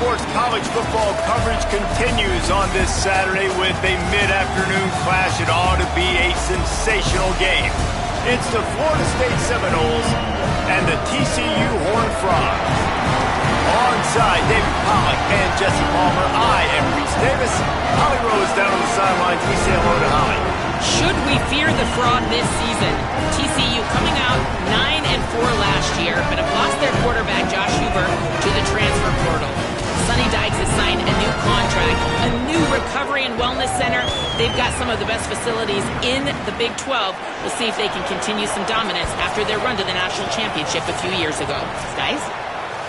Sports college football coverage continues on this Saturday with a mid-afternoon clash. It ought to be a sensational game. It's the Florida State Seminoles and the TCU Horned Frogs. Alongside David Pollack and Jesse Palmer, I am Reese Davis. Holly Rose down on the sidelines. We say hello to Holly. Should we fear the Frog this season? TCU coming out 9-4 last year, but have lost their quarterback Josh Huber to the transfer portal. Sonny Dykes has signed a new contract, a new recovery and wellness center. They've got some of the best facilities in the Big 12. We'll see if they can continue some dominance after their run to the national championship a few years ago. Guys?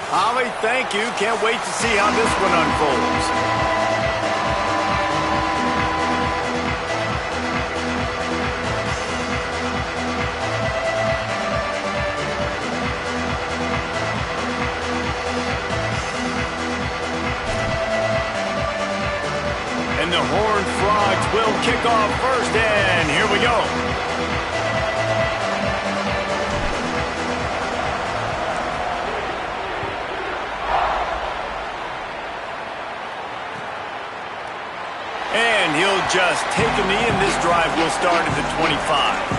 Holly, thank you. Can't wait to see how this one unfolds. The Horned Frogs will kick off first, and here we go. And he'll just take a knee, and this drive will start at the 25.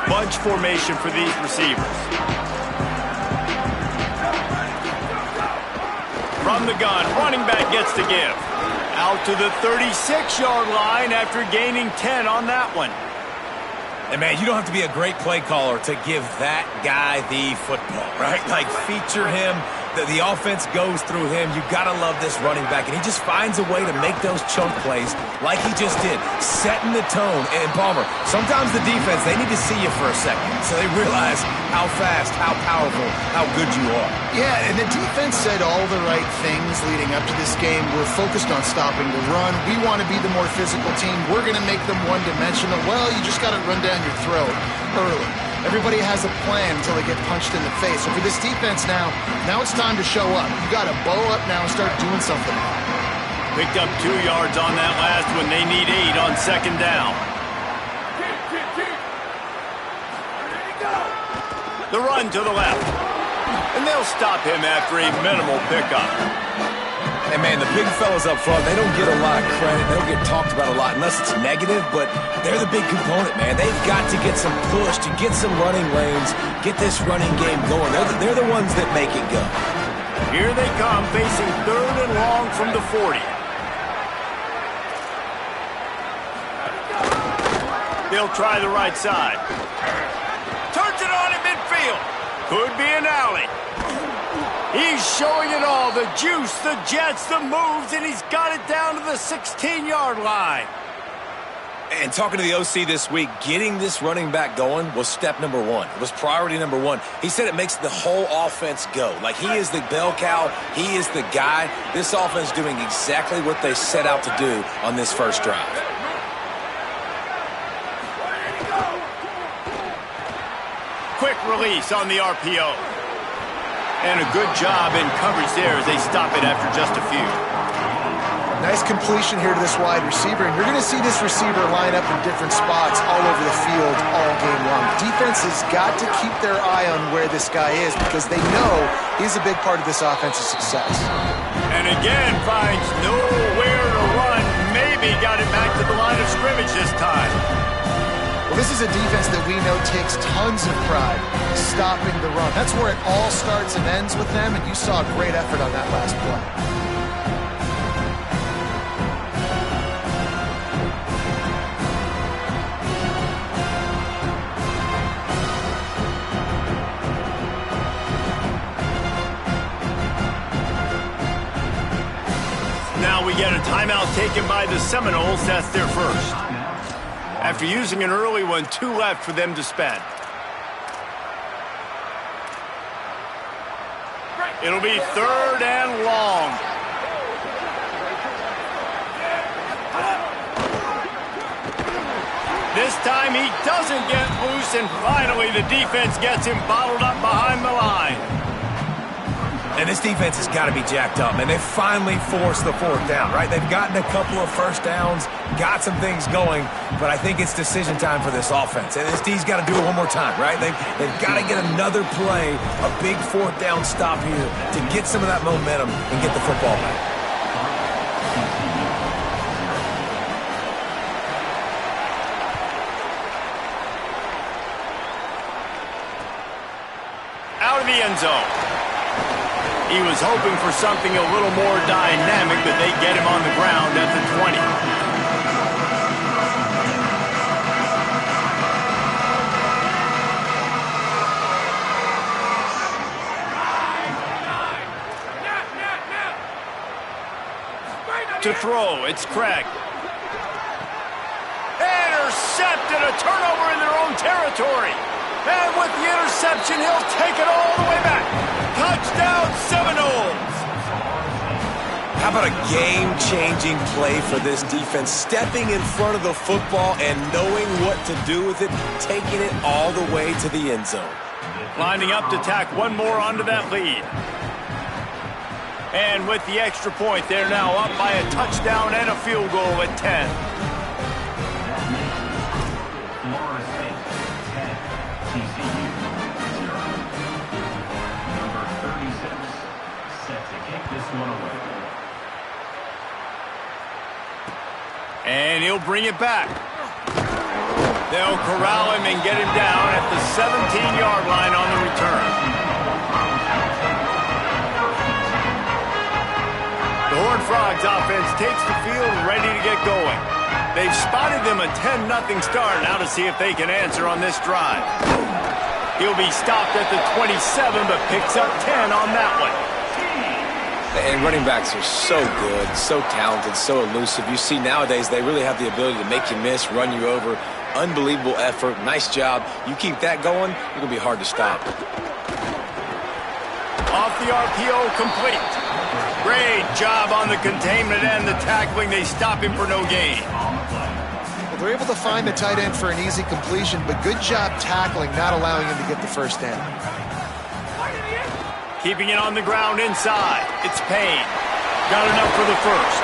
Bunch formation for these receivers. From the gun, running back gets to give. Out to the 36-yard line after gaining 10 on that one. And, man, you don't have to be a great play caller to give that guy the football, right? Like, feature him. The offense goes through him. You got to love this running back. And he just finds a way to make those chunk plays like he just did, setting the tone. And, Palmer, sometimes the defense, they need to see you for a second so they realize how fast, how powerful, how good you are. Yeah, and the defense said all the right things leading up to this game. We're focused on stopping the run. We want to be the more physical team. We're going to make them one-dimensional. Well, you just got to run down your throat early. Everybody has a plan until they get punched in the face. So for this defense now it's time to show up. You got to bow up now and start doing something. Picked up 2 yards on that last one. They need 8 on second down. The run to the left. And they'll stop him after a minimal pickup. And, man, the big fellas up front, they don't get a lot of credit. They don't get talked about a lot unless it's negative, but they're the big component, man. They've got to get some push, to get some running lanes, get this running game going. They're the ones that make it go. Here they come, facing 3rd and long from the 40. They'll try the right side. Turns it on in midfield. Could be an alley. He's showing it all, the juice, the jets, the moves, and he's got it down to the 16-yard line. And talking to the OC this week, getting this running back going was step number 1. It was priority number 1. He said it makes the whole offense go. Like, he is the bell cow. He is the guy. This offense doing exactly what they set out to do on this first drive. Quick release on the RPO. And a good job in coverage there as they stop it after just a few. Nice completion here to this wide receiver, and you're going to see this receiver line up in different spots all over the field all game long. Defense has got to keep their eye on where this guy is because they know he's a big part of this offense's success. And again, finds nowhere to run. Maybe got it back to the line of scrimmage this time. Well, this is a defense that we know takes tons of pride stopping the run. That's where it all starts and ends with them, and you saw a great effort on that last play. Now we get a timeout taken by the Seminoles. That's their first. After using an early one, 2 left for them to spend. It'll be 3rd and long. This time he doesn't get loose, and finally the defense gets him bottled up behind the line. And this defense has got to be jacked up, and they finally forced the fourth down, right? They've gotten a couple of first downs, got some things going, but I think it's decision time for this offense. And this D's got to do it one more time, right? They've got to get another play, a big fourth down stop here to get some of that momentum and get the football back. Out of the end zone. He was hoping for something a little more dynamic, but they get him on the ground at the 20. To throw, it's Craig. Intercepted, a turnover in their own territory. And with the interception, he'll take it all the way back. Touchdown, Seminoles. How about a game-changing play for this defense? Stepping in front of the football and knowing what to do with it, taking it all the way to the end zone. Lining up to tack one more onto that lead. And with the extra point, they're now up by a touchdown and a field goal at 10. And he'll bring it back. They'll corral him and get him down at the 17-yard line on the return. The Horned Frogs offense takes the field ready to get going. They've spotted them a 10-0 start. Now to see if they can answer on this drive. He'll be stopped at the 27, but picks up 10 on that one. And running backs are so good, so talented, so elusive. You see nowadays they really have the ability to make you miss, run you over. Unbelievable effort. Nice job. You keep that going, it's going to be hard to stop. Off the RPO, complete. Great job on the containment and the tackling. They stop him for no gain. Well, they're able to find the tight end for an easy completion, but good job tackling, not allowing him to get the first down. Keeping it on the ground inside. It's Payne. Got enough for the first.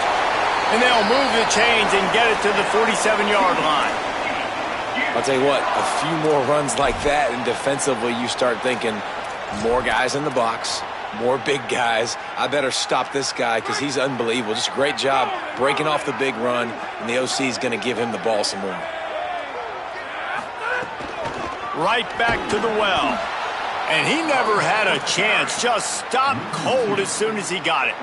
And they'll move the chains and get it to the 47-yard line. I'll tell you what, a few more runs like that, and defensively you start thinking more guys in the box, more big guys. I better stop this guy because he's unbelievable. Just a great job breaking off the big run, and the OC is going to give him the ball some more. Right back to the well. And he never had a chance. Just stopped cold as soon as he got it.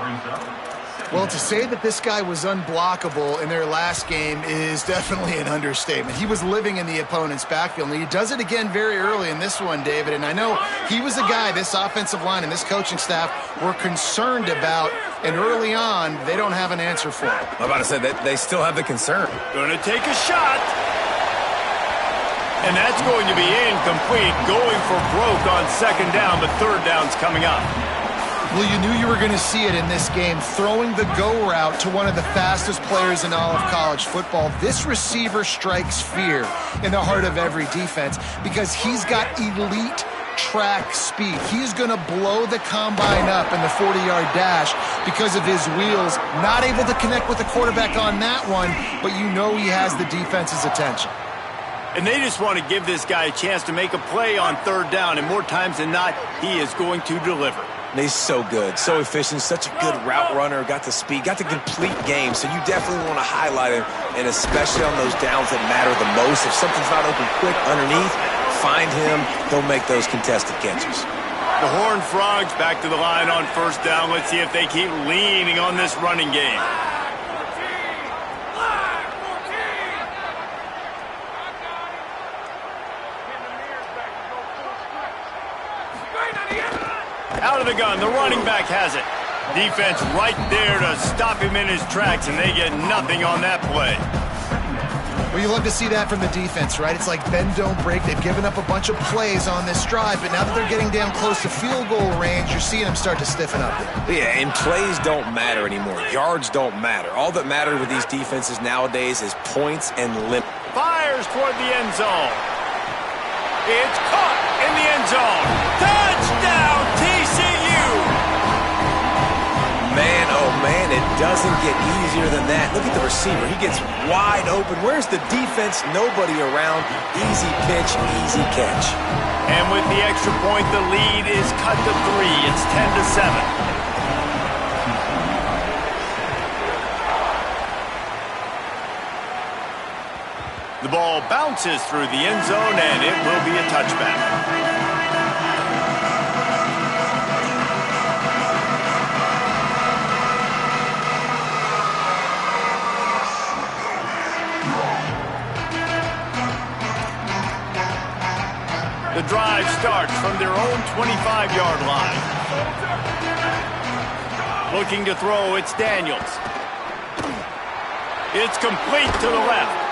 Well, to say that this guy was unblockable in their last game is definitely an understatement. He was living in the opponent's backfield, and he does it again very early in this one, David. And I know he was a guy this offensive line and this coaching staff were concerned about, and early on, they don't have an answer for it. I'm about to say that they still have the concern. Gonna take a shot. And that's going to be incomplete, going for broke on second down, but third down's coming up. Well, you knew you were going to see it in this game, throwing the go route to one of the fastest players in all of college football. This receiver strikes fear in the heart of every defense because he's got elite track speed. He's going to blow the combine up in the 40-yard dash because of his wheels. Not able to connect with the quarterback on that one, but you know he has the defense's attention. And they just want to give this guy a chance to make a play on third down, and more times than not, he is going to deliver. And he's so good, so efficient, such a good route runner, got the speed, got the complete game, so you definitely want to highlight him, and especially on those downs that matter the most. If something's not open quick underneath, find him, he'll make those contested catches. The Horned Frogs back to the line on first down. Let's see if they keep leaning on this running game. Out of the gun, the running back has it. Defense right there to stop him in his tracks, and they get nothing on that play. Well, you love to see that from the defense, right? It's like bend, don't break. They've given up a bunch of plays on this drive, but now that they're getting down close to field goal range, you're seeing them start to stiffen up there. Yeah, and plays don't matter anymore. Yards don't matter. All that matters with these defenses nowadays is points and limit. Fires toward the end zone. It's caught in the end zone. Touchdown, TCU! Oh, man, it doesn't get easier than that. Look at the receiver. He gets wide open. Where's the defense? Nobody around. Easy pitch, easy catch. And with the extra point, the lead is cut to 3. It's 10-7. The ball bounces through the end zone, and it will be a touchback. The drive starts from their own 25-yard line. Looking to throw, it's Daniels. It's complete to the left.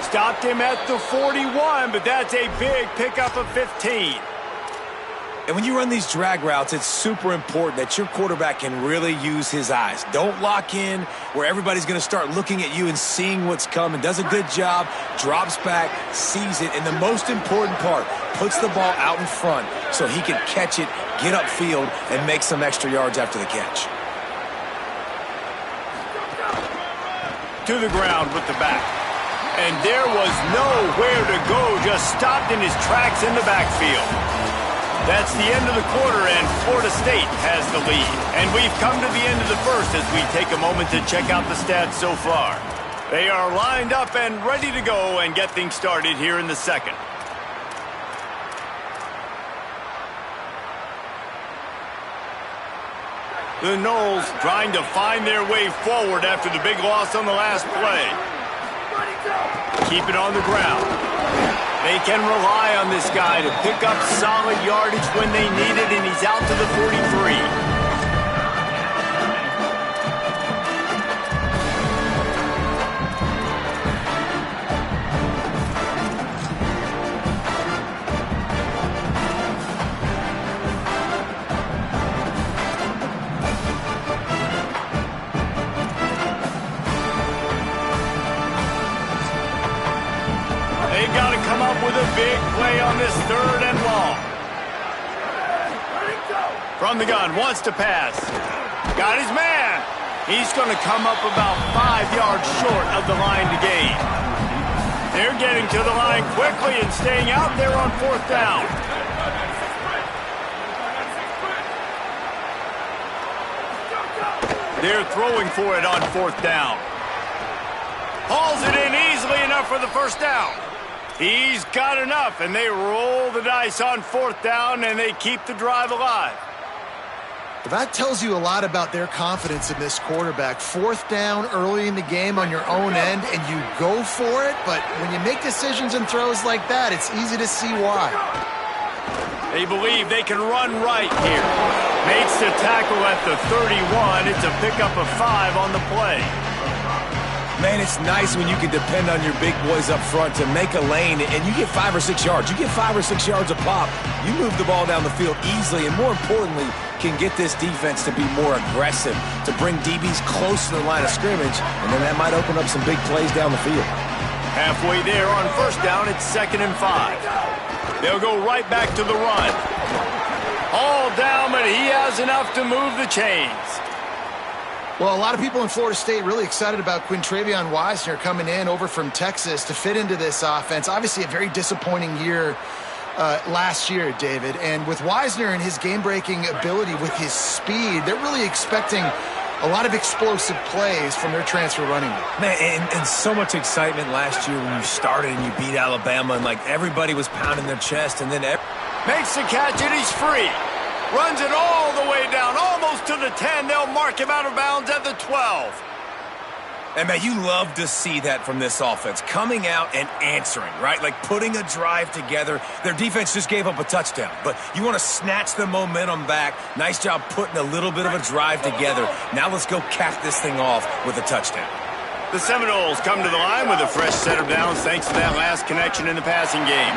Stopped him at the 41, but that's a big pickup of 15. And when you run these drag routes, it's super important that your quarterback can really use his eyes. Don't lock in where everybody's going to start looking at you and seeing what's coming. Does a good job, drops back, sees it, and the most important part, puts the ball out in front so he can catch it, get upfield, and make some extra yards after the catch. To the ground with the back. And there was nowhere to go, just stopped in his tracks in the backfield. That's the end of the quarter, and Florida State has the lead. And we've come to the end of the first as we take a moment to check out the stats so far. They are lined up and ready to go and get things started here in the second. The Noles trying to find their way forward after the big loss on the last play. Keep it on the ground. They can rely on this guy to pick up solid yardage when they need it, and he's out to the 43. With a big play on this third and long. From the gun, wants to pass. Got his man. He's going to come up about 5 yards short of the line to gain. They're getting to the line quickly and staying out there on fourth down. They're throwing for it on fourth down. Hauls it in easily enough for the first down. He's got enough, and they roll the dice on fourth down, and they keep the drive alive. That tells you a lot about their confidence in this quarterback. Fourth down early in the game on your own end, and you go for it, but when you make decisions and throws like that, it's easy to see why. They believe they can run right here. Makes the tackle at the 31. It's a pickup of 5 on the play. Man, it's nice when you can depend on your big boys up front to make a lane, and you get 5 or 6 yards. You get 5 or 6 yards a pop. You move the ball down the field easily, and more importantly, can get this defense to be more aggressive, to bring DBs close to the line of scrimmage, and then that might open up some big plays down the field. Halfway there on first down, it's 2nd and 5. They'll go right back to the run. All down, but he has enough to move the chains. Well, a lot of people in Florida State really excited about Quintravion Wisner coming in over from Texas to fit into this offense. Obviously, a very disappointing year last year, David. And with Wisner and his game-breaking ability with his speed, they're really expecting a lot of explosive plays from their transfer running back. Man, and so much excitement last year when you started and you beat Alabama, and like everybody was pounding their chest, and then makes the catch, and he's free. Runs it all the way down, almost to the 10. They'll mark him out of bounds at the 12. And, man, you love to see that from this offense. Coming out and answering, right? Like putting a drive together. Their defense just gave up a touchdown. But you want to snatch the momentum back. Nice job putting a little bit of a drive together. Now let's go cap this thing off with a touchdown. The Seminoles come to the line with a fresh set of downs thanks to that last connection in the passing game.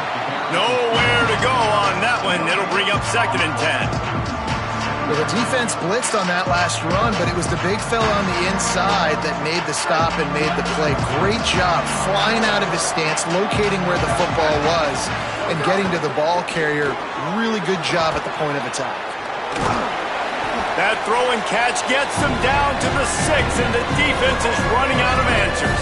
Nowhere to go on that one. It'll bring up 2nd and 10. Well, the defense blitzed on that last run, but it was the big fella on the inside that made the stop and made the play. Great job flying out of his stance, locating where the football was, and getting to the ball carrier. Really good job at the point of attack. That throw and catch gets them down to the 6, and the defense is running out of answers.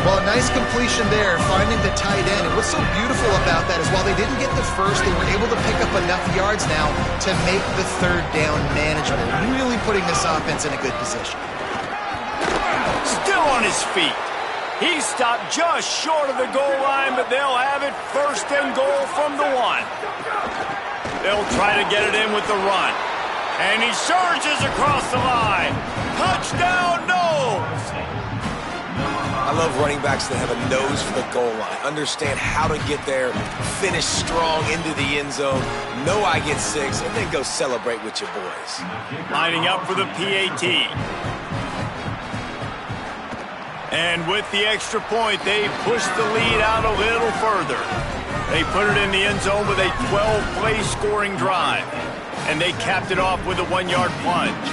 Well, a nice completion there, finding the tight end. And what's so beautiful about that is while they didn't get the first, they were able to pick up enough yards now to make the third down manageable, really putting this offense in a good position. Still on his feet. He stopped just short of the goal line, but they'll have it first and goal from the 1. They'll try to get it in with the run. And he surges across the line. Touchdown, Noles! I love running backs that have a nose for the goal line. Understand how to get there, finish strong into the end zone, know I get 6, and then go celebrate with your boys. Lining up for the PAT. And with the extra point, they push the lead out a little further. They put it in the end zone with a 12-play scoring drive. And they capped it off with a 1-yard plunge.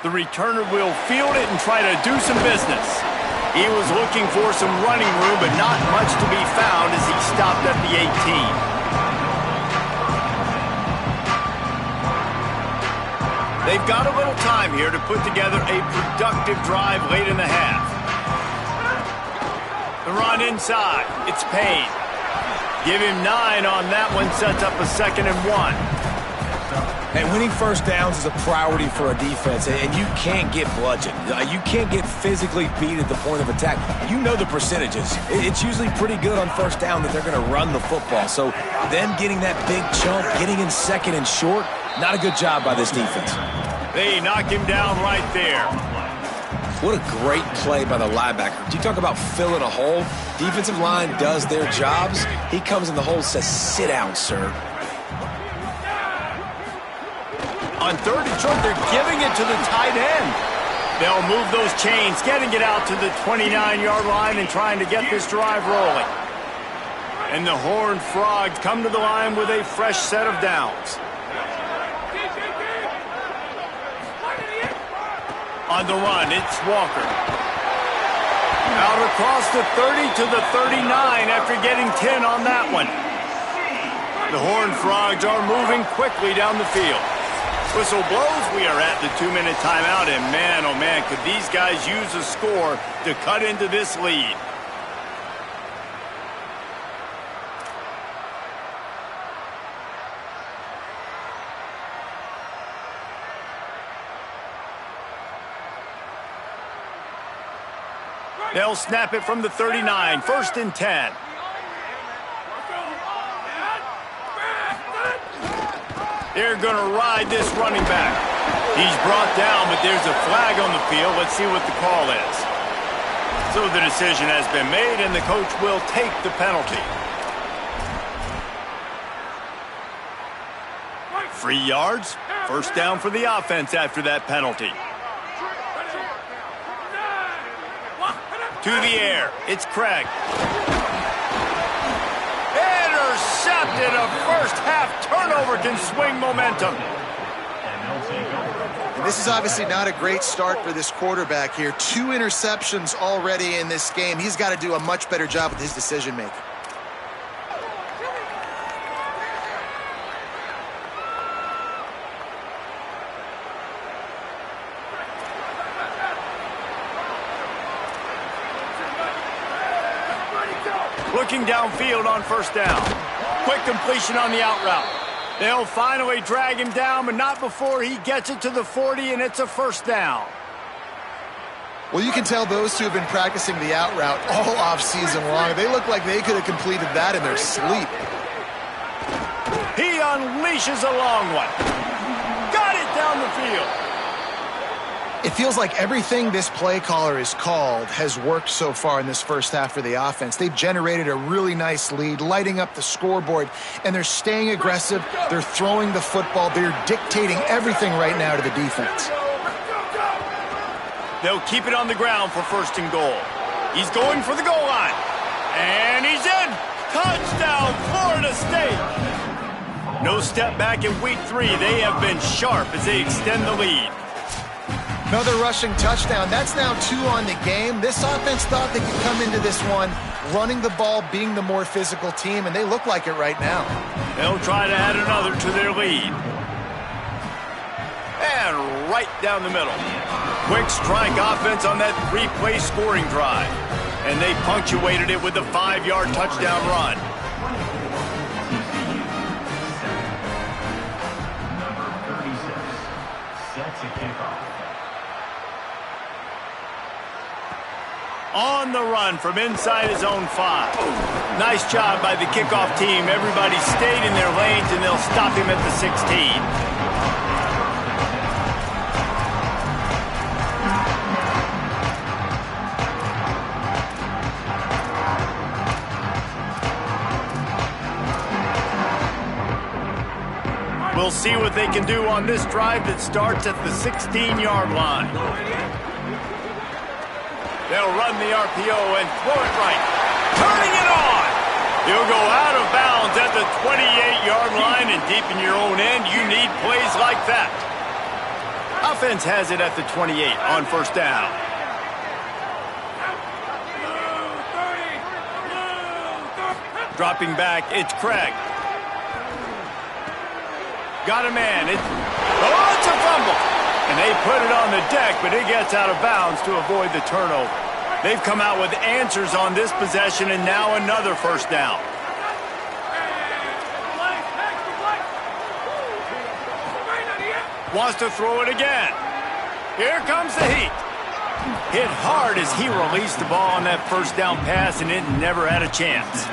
The returner will field it and try to do some business. He was looking for some running room, but not much to be found as he stopped at the 18. They've got a little time here to put together a productive drive late in the half. The run inside. It's Payne. Give him 9 on that one. Sets up a 2nd and 1. And winning first downs is a priority for a defense, and you can't get bludgeoned. You can't get physically beat at the point of attack. You know the percentages. It's usually pretty good on first down that they're going to run the football. So them getting that big chunk, getting in 2nd and short, not a good job by this defense. They knock him down right there. What a great play by the linebacker. Do you talk about filling a hole? Defensive line does their jobs. He comes in the hole and says, "Sit down, sir." On 3rd and short, they're giving it to the tight end. They'll move those chains, getting it out to the 29-yard line and trying to get this drive rolling. And the Horned Frogs come to the line with a fresh set of downs. On the run, it's Walker. Out across the 30 to the 39 after getting 10 on that one. The Horned Frogs are moving quickly down the field. Whistle blows, we are at the 2-minute timeout, and man, oh man, could these guys use a score to cut into this lead. They'll snap it from the 39, 1st and 10. They're going to ride this running back. He's brought down, but there's a flag on the field. Let's see what the call is. So the decision has been made, and the coach will take the penalty. 3 yards, 1st down for the offense after that penalty. To the air, it's Craig. Intercepted. A first-half turnover can swing momentum. And this is obviously not a great start for this quarterback here. 2 interceptions already in this game. He's got to do a much better job with his decision-making. Looking downfield on 1st down. Quick completion on the out route. They'll finally drag him down, but not before he gets it to the 40, and it's a 1st down. Well, you can tell those two have been practicing the out route all off-season long. They look like they could have completed that in their sleep. He unleashes a long one. Got it down the field. It feels like everything this play caller has called has worked so far in this first half for the offense. They've generated a really nice lead, lighting up the scoreboard, and they're staying aggressive. They're throwing the football. They're dictating everything right now to the defense. They'll keep it on the ground for 1st and goal. He's going for the goal line. And he's in. Touchdown, Florida State. No step back in week 3. They have been sharp as they extend the lead. Another rushing touchdown. That's now 2 on the game. This offense thought they could come into this one running the ball, being the more physical team, and they look like it right now. They'll try to add another to their lead. And right down the middle. Quick strike offense on that 3-play scoring drive. And they punctuated it with a 5-yard touchdown run. On the run from inside his own 5. Nice job by the kickoff team. Everybody stayed in their lanes, and they'll stop him at the 16. We'll see what they can do on this drive that starts at the 16-yard line. They'll run the RPO and throw it right. Turning it on! He'll go out of bounds at the 28-yard line, and deep in your own end, you need plays like that. Offense has it at the 28 on first down. Dropping back, it's Craig. Got a man. It's a fumble. And they put it on the deck, but it gets out of bounds to avoid the turnover. They've come out with answers on this possession, and now another first down. Wants to throw it again. Here comes the heat. Hit hard as he released the ball on that first down pass, and it never had a chance.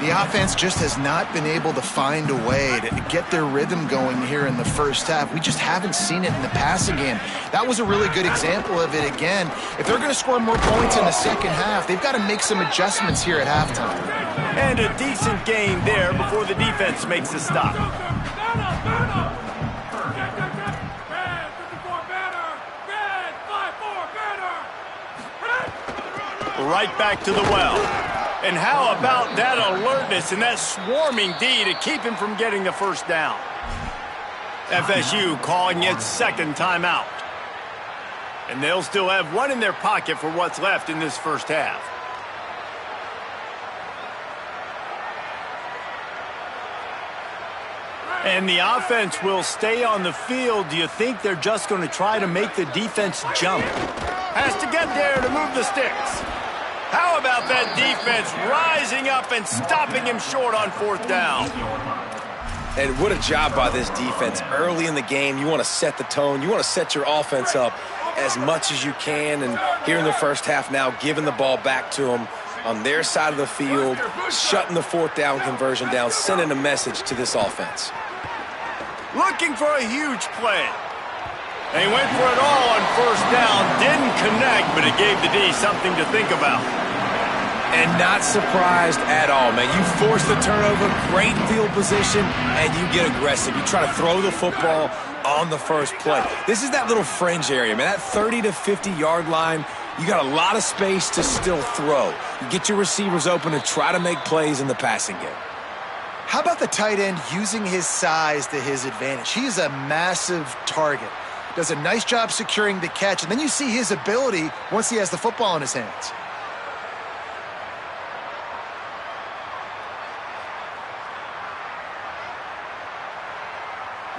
The offense just has not been able to find a way to get their rhythm going here in the first half. We just haven't seen it in the passing game. That was a really good example of it again. If they're going to score more points in the second half, they've got to make some adjustments here at halftime. And a decent gain there before the defense makes the stop. Right back to the well. And how about that alertness and that swarming D to keep him from getting the first down? FSU calling its second timeout. And they'll still have one in their pocket for what's left in this first half. And the offense will stay on the field. Do you think they're just going to try to make the defense jump? Has to get there to move the sticks. How about that defense rising up and stopping him short on fourth down? And what a job by this defense. Early in the game, you want to set the tone. You want to set your offense up as much as you can. And here in the first half now, giving the ball back to them on their side of the field, shutting the fourth down conversion down, sending a message to this offense. Looking for a huge play. They went for it all on first down. Didn't connect, but it gave the D something to think about. And not surprised at all, man. You force the turnover, great field position, and you get aggressive. You try to throw the football on the first play. This is that little fringe area, man. That 30 to 50-yard line, you got a lot of space to still throw. You get your receivers open and try to make plays in the passing game. How about the tight end using his size to his advantage? He's a massive target. Does a nice job securing the catch, and then you see his ability once he has the football in his hands.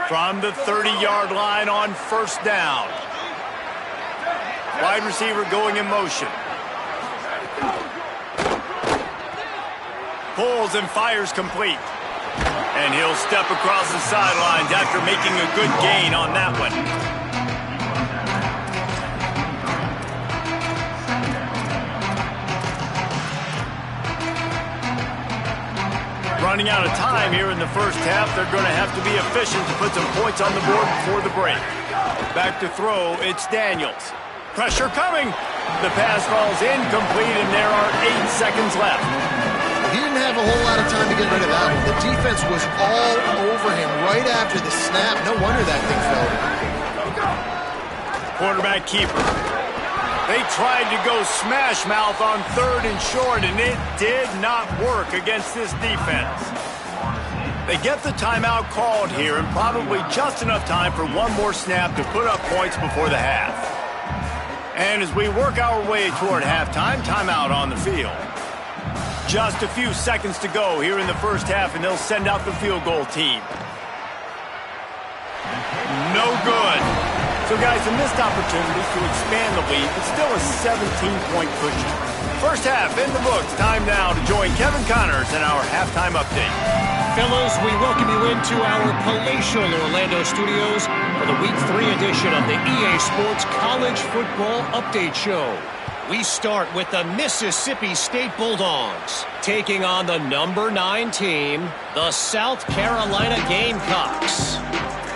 From the 30-yard line on first down. Wide receiver going in motion. Pulls and fires complete. And he'll step across the sidelines after making a good gain on that one. Running out of time here in the first half. They're going to have to be efficient to put some points on the board before the break. Back to throw, it's Daniels. Pressure coming. The pass falls incomplete, and there are 8 seconds left. He didn't have a whole lot of time to get rid of that one. The defense was all over him right after the snap. No wonder that thing fell. Quarterback keeper. They tried to go smash mouth on 3rd and short, and it did not work against this defense. They get the timeout called here, and probably just enough time for one more snap to put up points before the half. And as we work our way toward halftime, timeout on the field. Just a few seconds to go here in the first half, and they'll send out the field goal team. No good. So, guys, a missed opportunity to expand the lead, but still a 17-point cushion. First half in the books. Time now to join Kevin Connors in our halftime update. Fellas, we welcome you into our palatial Orlando studios for the Week 3 edition of the EA Sports College Football Update Show. We start with the Mississippi State Bulldogs taking on the number 9 team, the South Carolina Gamecocks.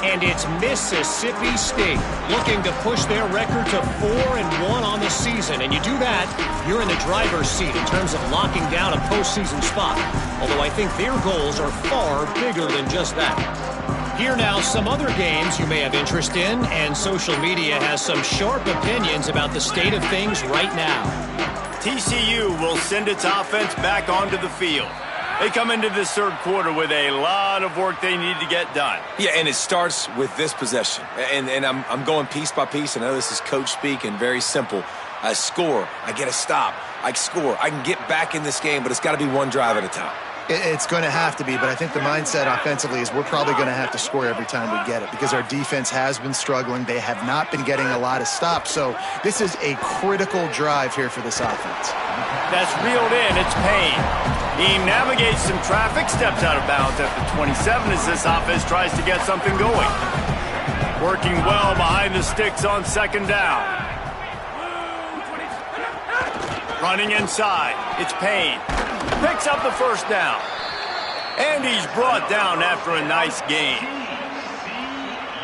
And it's Mississippi State looking to push their record to 4-1 on the season. And you do that, you're in the driver's seat in terms of locking down a postseason spot. Although I think their goals are far bigger than just that. Here now, some other games you may have interest in, and social media has some sharp opinions about the state of things right now. TCU will send its offense back onto the field. They come into this third quarter with a lot of work they need to get done. Yeah, and it starts with this possession. And I'm going piece by piece. I know this is coach speak and very simple. I score. I get a stop. I score. I can get back in this game, but it's got to be one drive at a time. It's going to have to be, but I think the mindset offensively is we're probably going to have to score every time we get it because our defense has been struggling. They have not been getting a lot of stops, so this is a critical drive here for this offense. That's reeled in. It's Payne. He navigates some traffic, steps out of bounds at the 27 as this offense tries to get something going. Working well behind the sticks on second down. Running inside. It's Payne. Picks up the first down. And he's brought down after a nice gain.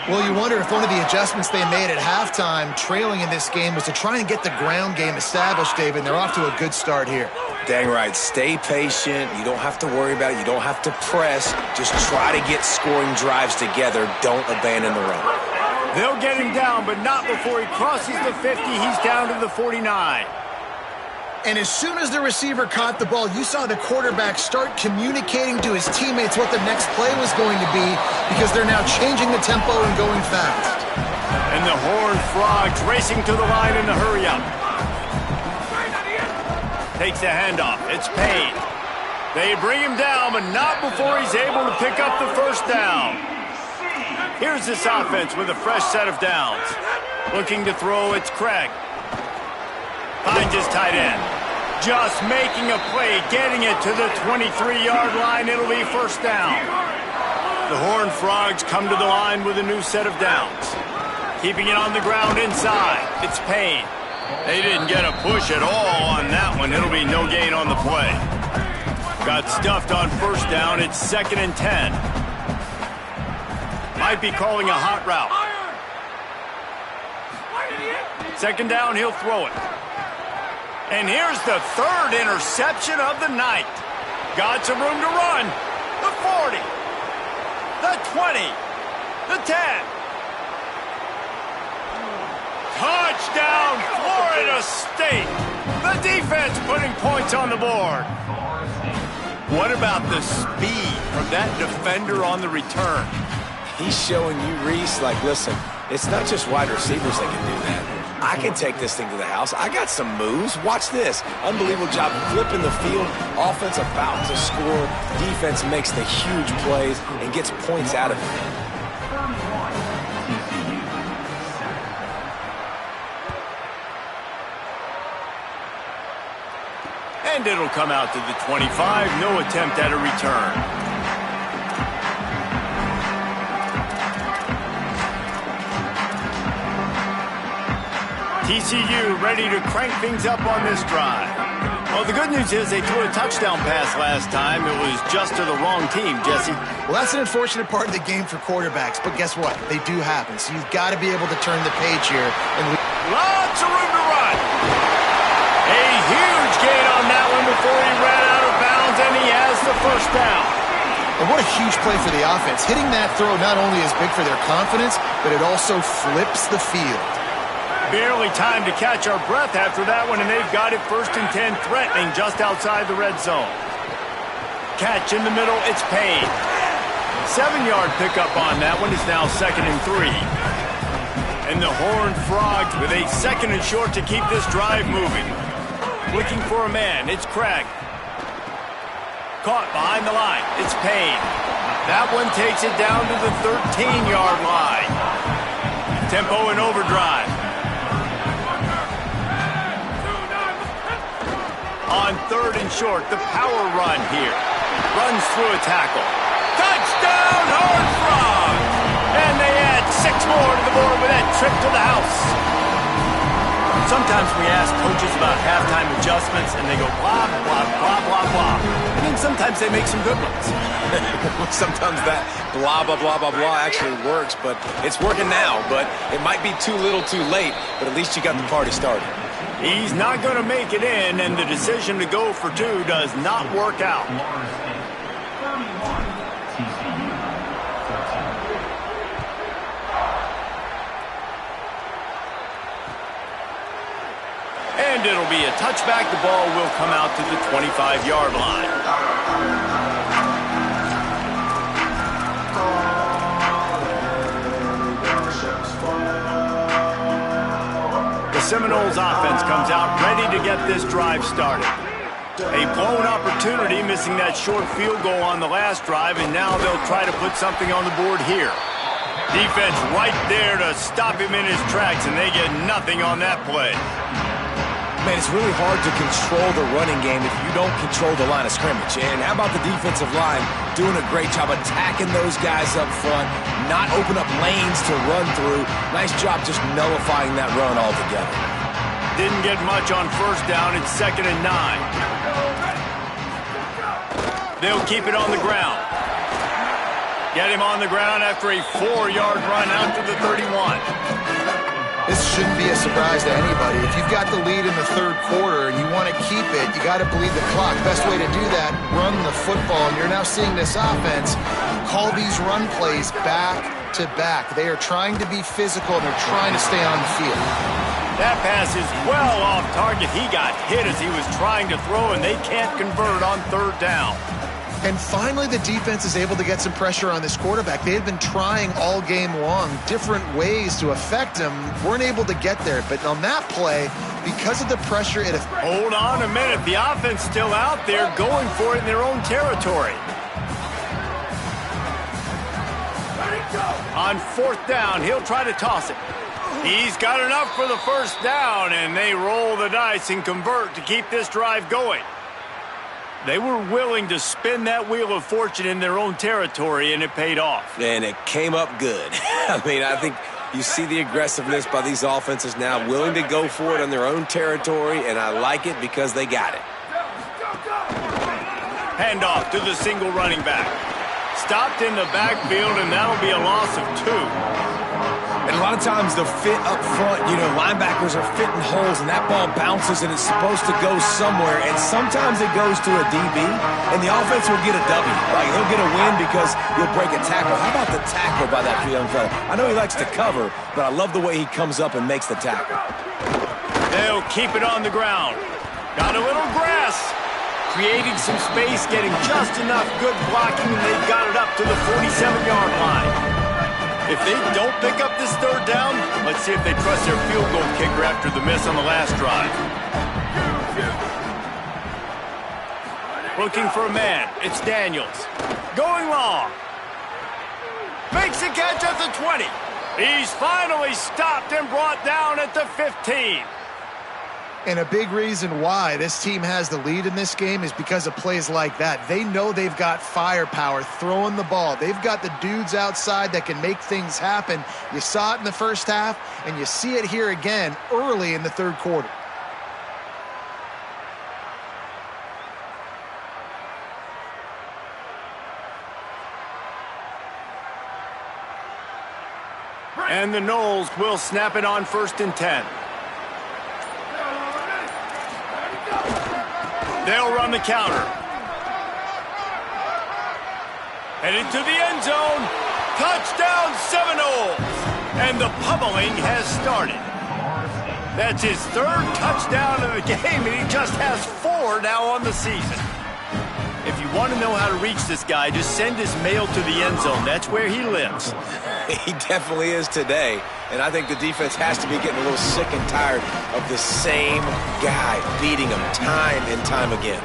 Well, you wonder if one of the adjustments they made at halftime, trailing in this game, was to try and get the ground game established, David, and they're off to a good start here. Dang right. Stay patient. You don't have to worry about it. You don't have to press. Just try to get scoring drives together. Don't abandon the run. They'll get him down, but not before he crosses the 50. He's down to the 49. And as soon as the receiver caught the ball, you saw the quarterback start communicating to his teammates what the next play was going to be because they're now changing the tempo and going fast. And the Horned Frogs racing to the line in the hurry-up. Takes the handoff. It's Payne. They bring him down, but not before he's able to pick up the first down. Here's this offense with a fresh set of downs. Looking to throw, it's Craig. Finds his tight end. Just making a play, getting it to the 23-yard line. It'll be first down. The Horned Frogs come to the line with a new set of downs. Keeping it on the ground inside. It's Payne. They didn't get a push at all on that one. It'll be no gain on the play. Got stuffed on first down. It's 2nd and 10. Might be calling a hot route. Second down, he'll throw it. And here's the third interception of the night. Got some room to run. The 40. The 20. The 10. Touchdown, Florida State. The defense putting points on the board. What about the speed from that defender on the return? He's showing you, Reese, like, listen, it's not just wide receivers that can do that. I can take this thing to the house. I got some moves. Watch this. Unbelievable job flipping the field. Offense about to score. Defense makes the huge plays and gets points out of it. And it'll come out to the 25. No attempt at a return. TCU ready to crank things up on this drive. Well, the good news is they threw a touchdown pass last time. It was just to the wrong team, Jesse. Well, that's an unfortunate part of the game for quarterbacks, but guess what? They do happen, so you've got to be able to turn the page here. And lots of room to run. A huge gain on that one before he ran out of bounds, and he has the first down. And what a huge play for the offense. Hitting that throw not only is big for their confidence, but it also flips the field. Barely time to catch our breath after that one, and they've got it 1st and 10, threatening just outside the red zone. Catch in the middle, it's Payne. 7-yard pickup on that one is now 2nd and 3. And the Horned Frogs with a 2nd and short to keep this drive moving. Looking for a man, it's Craig. Caught behind the line, it's Payne. That one takes it down to the 13-yard line. Tempo in overdrive. On 3rd and short, the power run here. Runs through a tackle. Touchdown, Horned Frogs! And they add 6 more to the board with that trip to the house. Sometimes we ask coaches about halftime adjustments, and they go blah, blah, blah, blah, blah. And then sometimes they make some good ones. Sometimes that blah, blah, blah, blah, blah actually works, but it's working now. But it might be too little too late, but at least you got the party started. He's not going to make it in, and the decision to go for 2 does not work out. And it'll be a touchback. The ball will come out to the 25-yard line. Seminoles offense comes out ready to get this drive started. A blown opportunity, missing that short field goal on the last drive, and now they'll try to put something on the board here. Defense right there to stop him in his tracks, and they get nothing on that play. Man, it's really hard to control the running game if you don't control the line of scrimmage. And how about the defensive line doing a great job attacking those guys up front, not open up lanes to run through. Nice job just nullifying that run altogether. Didn't get much on 1st down. It's 2nd and 9. They'll keep it on the ground. Get him on the ground after a 4-yard run out to the 31. This shouldn't be a surprise to anybody. If you've got the lead in the 3rd quarter and you want to keep it, you got to bleed the clock. Best way to do that, run the football. And you're now seeing this offense call these run plays back to back. They are trying to be physical, and they're trying to stay on the field. That pass is well off target. He got hit as he was trying to throw, and they can't convert on 3rd down. And finally, the defense is able to get some pressure on this quarterback. They had been trying all game long different ways to affect him. Weren't able to get there. But on that play, because of the pressure, Hold on a minute. The offense still out there going for it in their own territory. On 4th down, he'll try to toss it. He's got enough for the 1st down, and they roll the dice and convert to keep this drive going. They were willing to spin that wheel of fortune in their own territory, and it paid off. And it came up good. I mean, I think you see the aggressiveness by these offenses now, willing to go for it on their own territory, and I like it because they got it. Handoff to the single running back. Stopped in the backfield, and that'll be a loss of 2. And a lot of times the fit up front, you know, linebackers are fitting holes, and that ball bounces, and it's supposed to go somewhere. And sometimes it goes to a DB, and the offense will get a W. Like, he'll get a win because you'll break a tackle. How about the tackle by that young fella? I know he likes to cover, but I love the way he comes up and makes the tackle. They'll keep it on the ground. Got a little grass. Creating some space, getting just enough good blocking, and they've got it up to the 47-yard line. If they don't pick up this 3rd down, let's see if they trust their field goal kicker after the miss on the last drive. Looking for a man. It's Daniels. Going long. Makes a catch at the 20. He's finally stopped and brought down at the 15. And a big reason why this team has the lead in this game is because of plays like that. They know they've got firepower throwing the ball. They've got the dudes outside that can make things happen. You saw it in the 1st half, and you see it here again early in the 3rd quarter. And the Noles will snap it on 1st and 10. They'll run the counter. Headed to the end zone. Touchdown Seminoles! And the pummeling has started. That's his 3rd touchdown of the game, and he just has 4 now on the season. If you want to know how to reach this guy, just send his mail to the end zone. That's where he lives. He definitely is today. And I think the defense has to be getting a little sick and tired of the same guy beating them time and time again.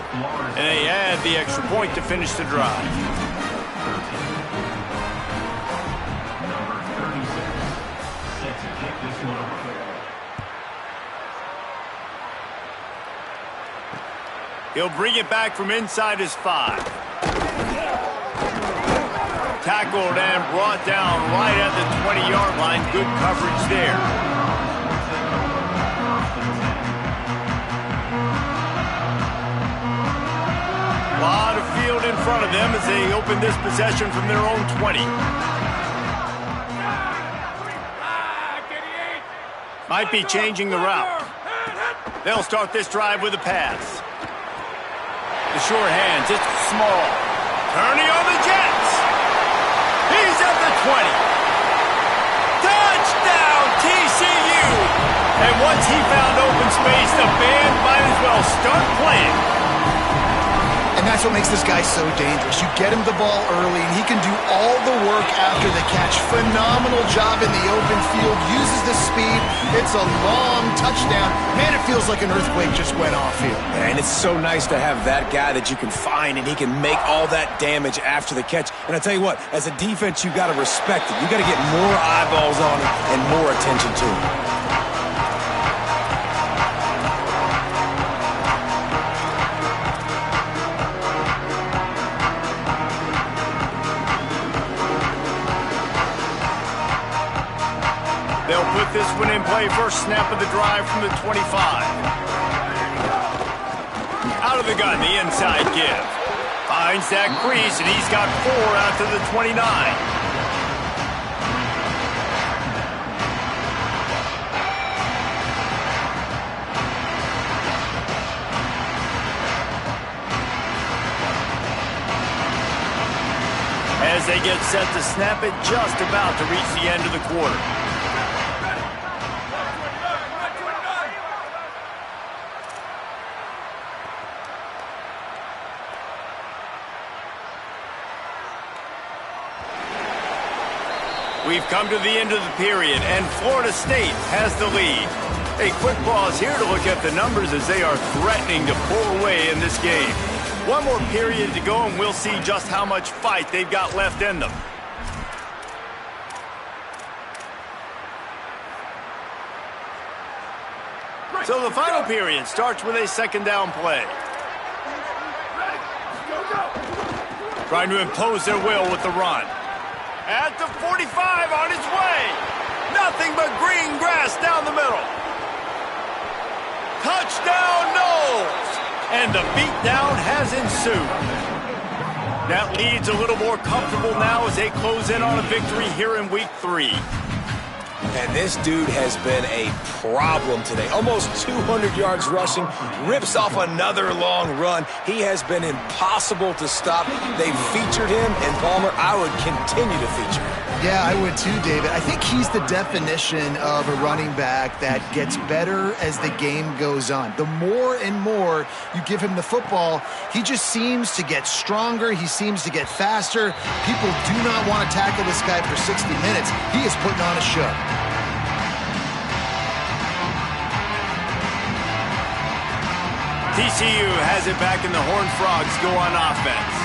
And they add the extra point to finish the drive. He'll bring it back from inside his 5. Tackled and brought down right at the 20-yard line. Good coverage there. A lot of field in front of them as they open this possession from their own 20. Might be changing the route. They'll start this drive with a pass. The short hands, it's small. Turning on the Jets. He's at the 20. Touchdown, TCU! And once he found open space, the band might as well start playing. And that's what makes this guy so dangerous. You get him the ball early, and he can do all the work after the catch. Phenomenal job in the open field. Uses the speed. It's a long touchdown. Man, it feels like an earthquake just went off here. And it's so nice to have that guy that you can find, and he can make all that damage after the catch. And I tell you what, as a defense, you got to respect it. You got to get more eyeballs on it and more attention to it. They'll put this one in play. First snap of the drive from the 25. Out of the gun, the inside give. Finds that crease, and he's got 4 out to the 29. As they get set to snap it, just about to reach the end of the quarter. We've come to the end of the period, and Florida State has the lead. A quick pause here to look at the numbers as they are threatening to pull away in this game. One more period to go, and we'll see just how much fight they've got left in them. So the final period starts with a second down play. Trying to impose their will with the run. At the 45 on its way. Nothing but green grass down the middle. Touchdown, Knowles! And the beatdown has ensued. That lead's a little more comfortable now as they close in on a victory here in week 3. And this dude has been a problem today. Almost 200 yards rushing, rips off another long run. He has been impossible to stop. They've featured him, and Palmer, I would continue to feature him. Yeah, I would too, David. I think he's the definition of a running back that gets better as the game goes on. The more and more you give him the football, he just seems to get stronger. He seems to get faster. People do not want to tackle this guy for 60 minutes. He is putting on a show. TCU has it back, and the Horned Frogs go on offense.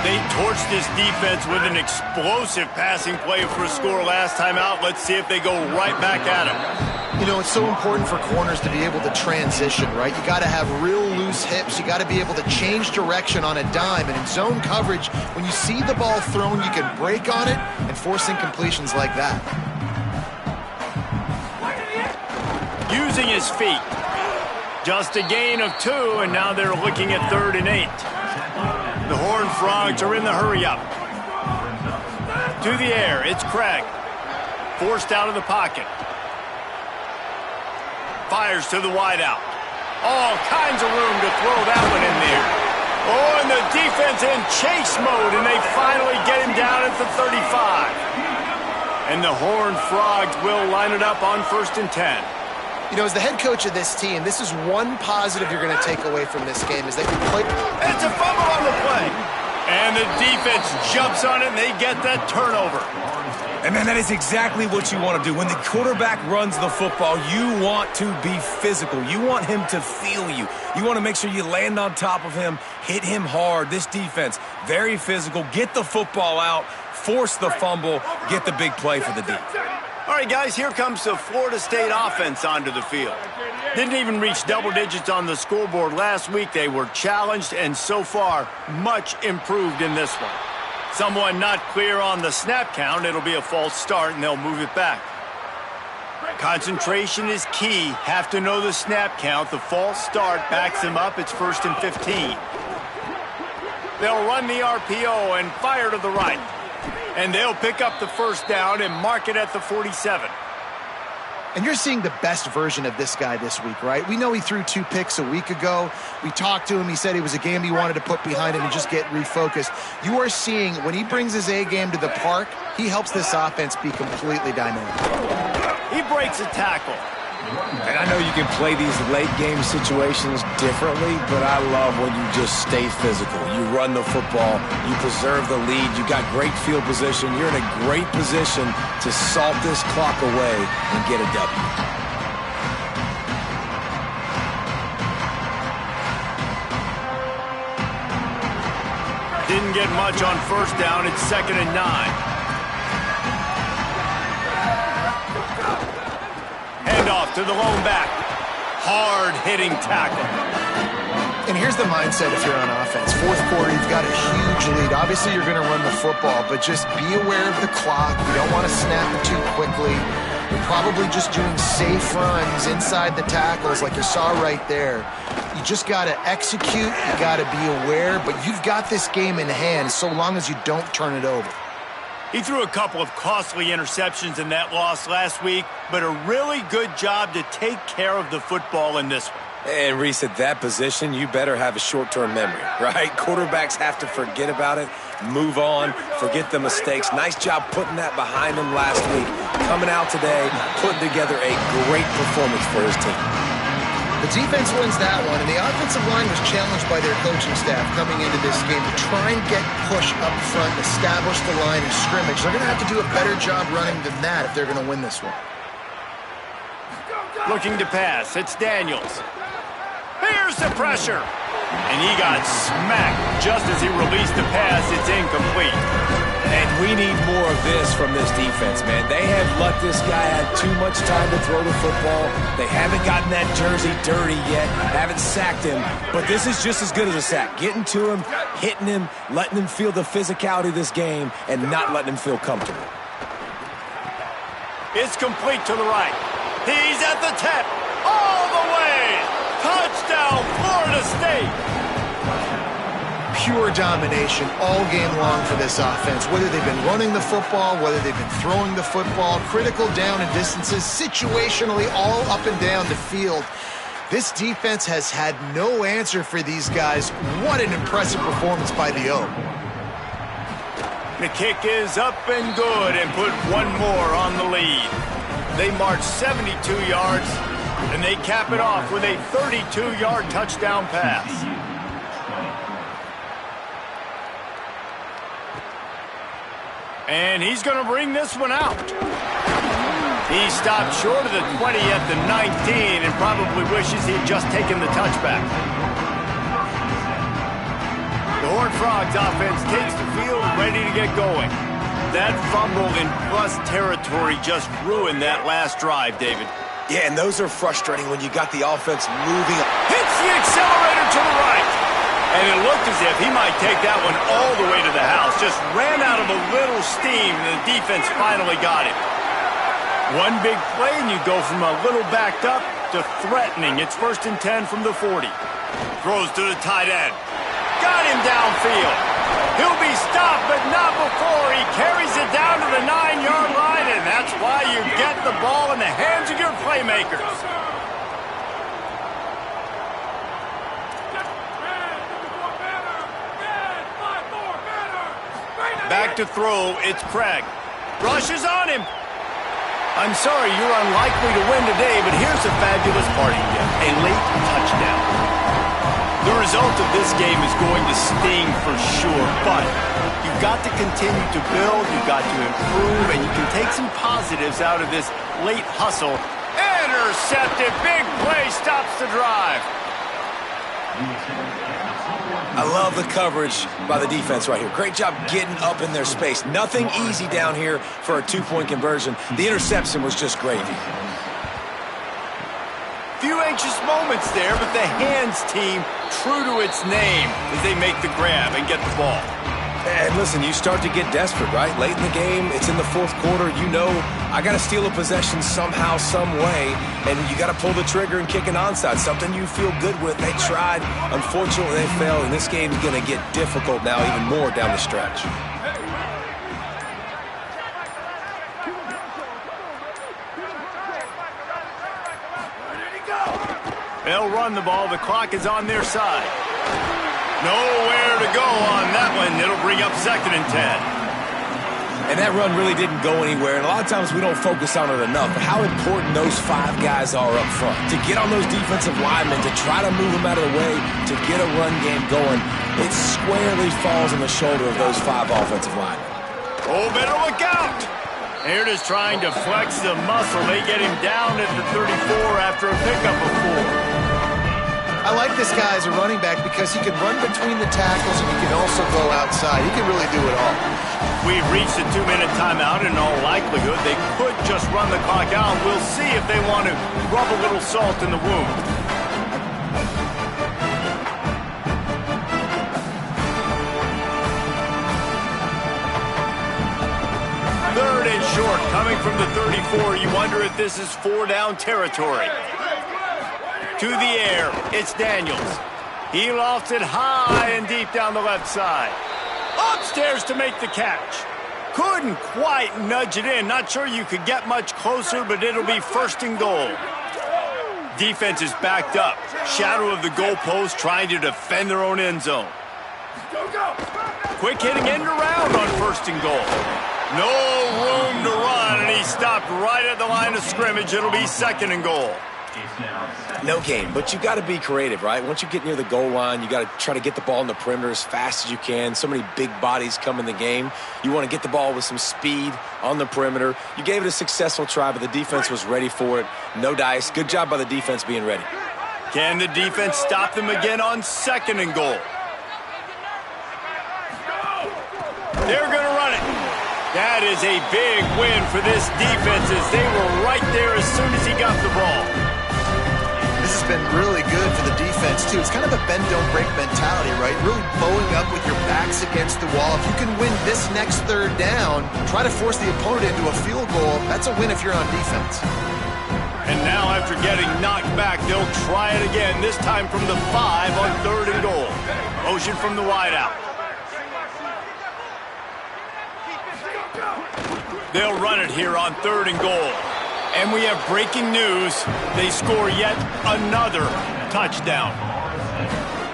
They torched this defense with an explosive passing play for a score last time out. Let's see if they go right back at him. You know, it's so important for corners to be able to transition, right? You got to have real loose hips. You got to be able to change direction on a dime. And in zone coverage, when you see the ball thrown, you can break on it and force incompletions like that. Using his feet. Just a gain of 2, and now they're looking at 3rd and 8. The Horned Frogs are in the hurry-up. To the air, it's Craig. Forced out of the pocket. Fires to the wideout. All kinds of room to throw that one in there. Oh, and the defense in chase mode, and they finally get him down at the 35. And the Horned Frogs will line it up on 1st and 10. You know, as the head coach of this team, this is one positive you're going to take away from this game is they can play. It's a fumble on the play. And the defense jumps on it, and they get that turnover. And, man, that is exactly what you want to do. When the quarterback runs the football, you want to be physical. You want him to feel you. You want to make sure you land on top of him, hit him hard. This defense, very physical. Get the football out, force the fumble, get the big play for the D. All right, guys, here comes the Florida State offense onto the field. Didn't even reach double digits on the scoreboard last week. They were challenged, and so far, much improved in this one. Someone not clear on the snap count. It'll be a false start, and they'll move it back. Concentration is key. Have to know the snap count. The false start backs them up. It's 1st and 15. They'll run the RPO and fire to the right. And they'll pick up the first down and mark it at the 47. And you're seeing the best version of this guy this week, right? We know he threw 2 picks a week ago. We talked to him. He said it was a game he wanted to put behind him and just get refocused. You are seeing when he brings his A game to the park, he helps this offense be completely dynamic. He breaks a tackle. And I know you can play these late-game situations differently, but I love when you just stay physical. You run the football, you preserve the lead, you got great field position, you're in a great position to salt this clock away and get a W. Didn't get much on first down. It's 2nd and 9. Handoff to the lone back. Hard-hitting tackle. And here's the mindset if you're on offense. 4th quarter, you've got a huge lead. Obviously, you're going to run the football, but just be aware of the clock. You don't want to snap it too quickly. You're probably just doing safe runs inside the tackles like you saw right there. You just got to execute. You got to be aware, but you've got this game in hand so long as you don't turn it over. He threw a couple of costly interceptions in that loss last week, but a really good job to take care of the football in this one. And Reese, at that position, you better have a short-term memory, right? Quarterbacks have to forget about it, move on, forget the mistakes. Nice job putting that behind him last week. Coming out today, putting together a great performance for his team. The defense wins that one, and the offensive line was challenged by their coaching staff coming into this game to try and get push up front, establish the line of scrimmage. They're going to have to do a better job running than that if they're going to win this one. Looking to pass. It's Daniels. Here's the pressure. And he got smacked just as he released the pass. It's incomplete. And we need more of this from this defense, man. They have let this guy have too much time to throw the football. They haven't gotten that jersey dirty yet, haven't sacked him. But this is just as good as a sack. Getting to him, hitting him, letting him feel the physicality of this game, and not letting him feel comfortable. It's complete to the right. He's at the 10. All the way. Touchdown, Florida State. Pure domination all game long for this offense. Whether they've been running the football, whether they've been throwing the football, critical down and distances, situationally all up and down the field. This defense has had no answer for these guys. What an impressive performance by the O. The kick is up and good and put one more on the lead. They march 72 yards, and they cap it off with a 32-yard touchdown pass. And he's going to bring this one out. He stopped short of the 20 at the 19 and probably wishes he'd just taken the touchback. The Horned Frogs offense takes the field, ready to get going. That fumble in plus territory just ruined that last drive, David. Yeah, and those are frustrating when you got the offense moving. Hits the accelerator to the right. And it looked as if he might take that one all the way to the house. Just ran out of a little steam, and the defense finally got it. One big play, and you go from a little backed up to threatening. It's 1st and 10 from the 40. Throws to the tight end. Got him downfield. He'll be stopped, but not before he carries it down to the 9-yard line, and that's why you get the ball in the hands of your playmakers. Back to throw, it's Craig. Rushes on him. I'm sorry, you're unlikely to win today, but here's a fabulous party gift. A late touchdown. The result of this game is going to sting for sure, but you've got to continue to build, you've got to improve, and you can take some positives out of this late hustle. Intercepted, big play, stops the drive. I love the coverage by the defense right here. Great job getting up in their space. Nothing easy down here for a two-point conversion. The interception was just gravy. Few anxious moments there, but the hands team true to its name as they make the grab and get the ball. And listen, you start to get desperate, right? Late in the game, it's in the fourth quarter. You know, I got to steal a possession somehow, some way, and you got to pull the trigger and kick an onside, something you feel good with. They tried. Unfortunately, they failed, and this game's going to get difficult now even more down the stretch. They'll run the ball. The clock is on their side. Nowhere to go on that one. It'll bring up 2nd and 10. And that run really didn't go anywhere. And a lot of times we don't focus on it enough. But how important those 5 guys are up front. To get on those defensive linemen, to try to move them out of the way, to get a run game going, it squarely falls on the shoulder of those 5 offensive linemen. Oh, better look out. They're just trying to flex the muscle. They get him down at the 34 after a pickup of 4. I like this guy as a running back because he can run between the tackles and he can also go outside. He can really do it all. We've reached a 2-minute timeout. In all likelihood, they could just run the clock out. We'll see if they want to rub a little salt in the wound. Third and short, coming from the 34. You wonder if this is 4-down territory. To the air, it's Daniels. He lofts it high and deep down the left side. Upstairs to make the catch. Couldn't quite nudge it in. Not sure you could get much closer, but it'll be 1st and goal. Defense is backed up. Shadow of the goalpost trying to defend their own end zone. Quick hitting end around on 1st and goal. No room to run, and he stopped right at the line of scrimmage. It'll be 2nd and goal. No game, but you got to be creative, right? Once you get near the goal line, you got to try to get the ball in the perimeter as fast as you can. So many big bodies come in the game. You want to get the ball with some speed on the perimeter. You gave it a successful try, but the defense was ready for it. No dice. Good job by the defense being ready. Can the defense stop them again on 2nd and goal? They're going to run it. That is a big win for this defense as they were right there as soon as he got the ball. This has been really good for the defense, too. It's kind of a bend-don't-break mentality, right? Really bowing up with your backs against the wall. If you can win this next 3rd down, try to force the opponent into a field goal, that's a win if you're on defense. And now after getting knocked back, they'll try it again, this time from the 5 on 3rd and goal. Motion from the wideout. They'll run it here on 3rd and goal. And we have breaking news. They score yet another touchdown.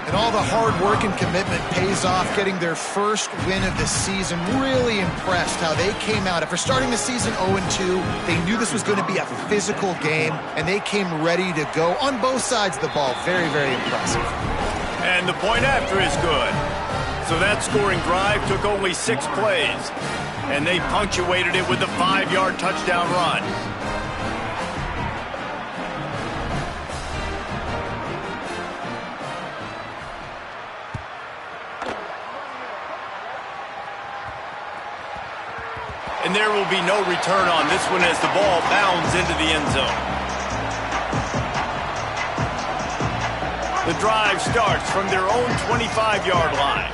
And all the hard work and commitment pays off, getting their 1st win of the season. Really impressed how they came out. After starting the season 0-2, they knew this was going to be a physical game, and they came ready to go on both sides of the ball. Very, very impressive. And the point after is good. So that scoring drive took only 6 plays, and they punctuated it with a 5-yard touchdown run. And there will be no return on this one as the ball bounds into the end zone. The drive starts from their own 25-yard line.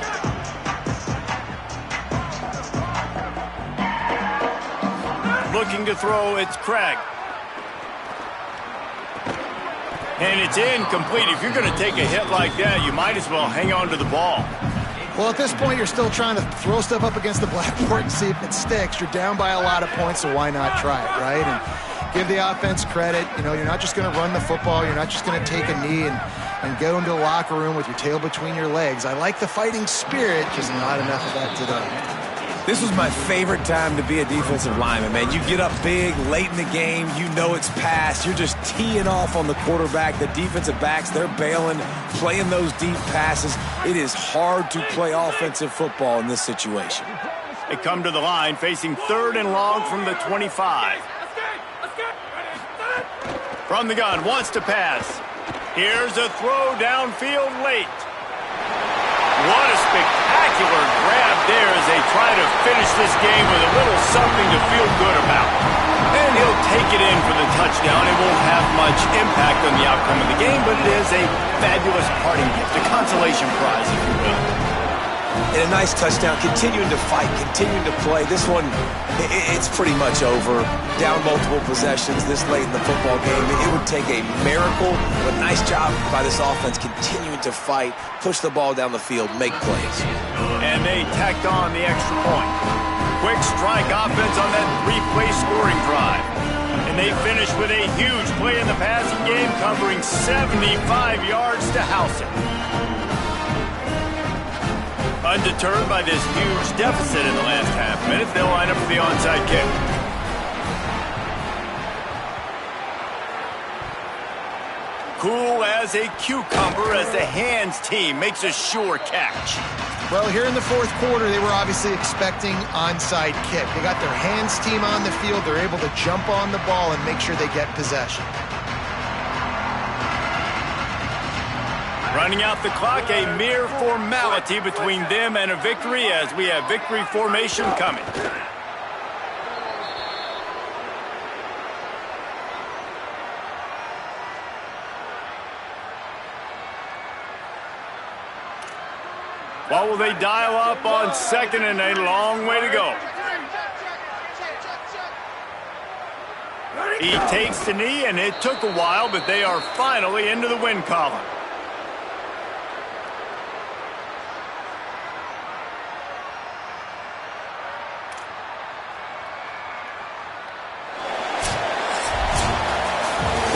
Looking to throw, it's Craig. And it's incomplete. If you're going to take a hit like that, you might as well hang on to the ball. Well, at this point, you're still trying to throw stuff up against the blackboard and see if it sticks. You're down by a lot of points, so why not try it, right? And give the offense credit. You know, you're not just going to run the football. You're not just going to take a knee and go into the locker room with your tail between your legs. I like the fighting spirit, just not enough of that today. This was my favorite time to be a defensive lineman, man. You get up big, late in the game, you know it's past. You're just teeing off on the quarterback. The defensive backs, they're bailing, playing those deep passes. It is hard to play offensive football in this situation. They come to the line facing 3rd and long from the 25. From the gun, wants to pass. Here's a throw downfield late. What a spectacular grab there as they try to finish this game with a little something to feel good about. And he'll take it in for the touchdown. It won't have much impact on the outcome of the game, but it is a fabulous parting gift, a consolation prize, if you will. And a nice touchdown, continuing to fight, continuing to play. This one, it's pretty much over. Down multiple possessions this late in the football game. It would take a miracle, but nice job by this offense continuing to fight, push the ball down the field, make plays. And they tacked on the extra point. Quick strike offense on that 3-play scoring drive. And they finish with a huge play in the passing game, covering 75 yards to house it. Undeterred by this huge deficit in the last half minute, they'll line up for the onside kick. Cool as a cucumber as the hands team makes a sure catch. Well, here in the 4th quarter, they were obviously expecting onside kick. They got their hands team on the field. They're able to jump on the ball and make sure they get possession. Running out the clock, a mere formality between them and a victory as we have victory formation coming. What will they dial up on 2nd and a long way to go? He takes the knee, and it took a while, but they are finally into the win column.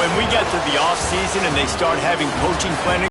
When we get to the offseason and they start having coaching clinics,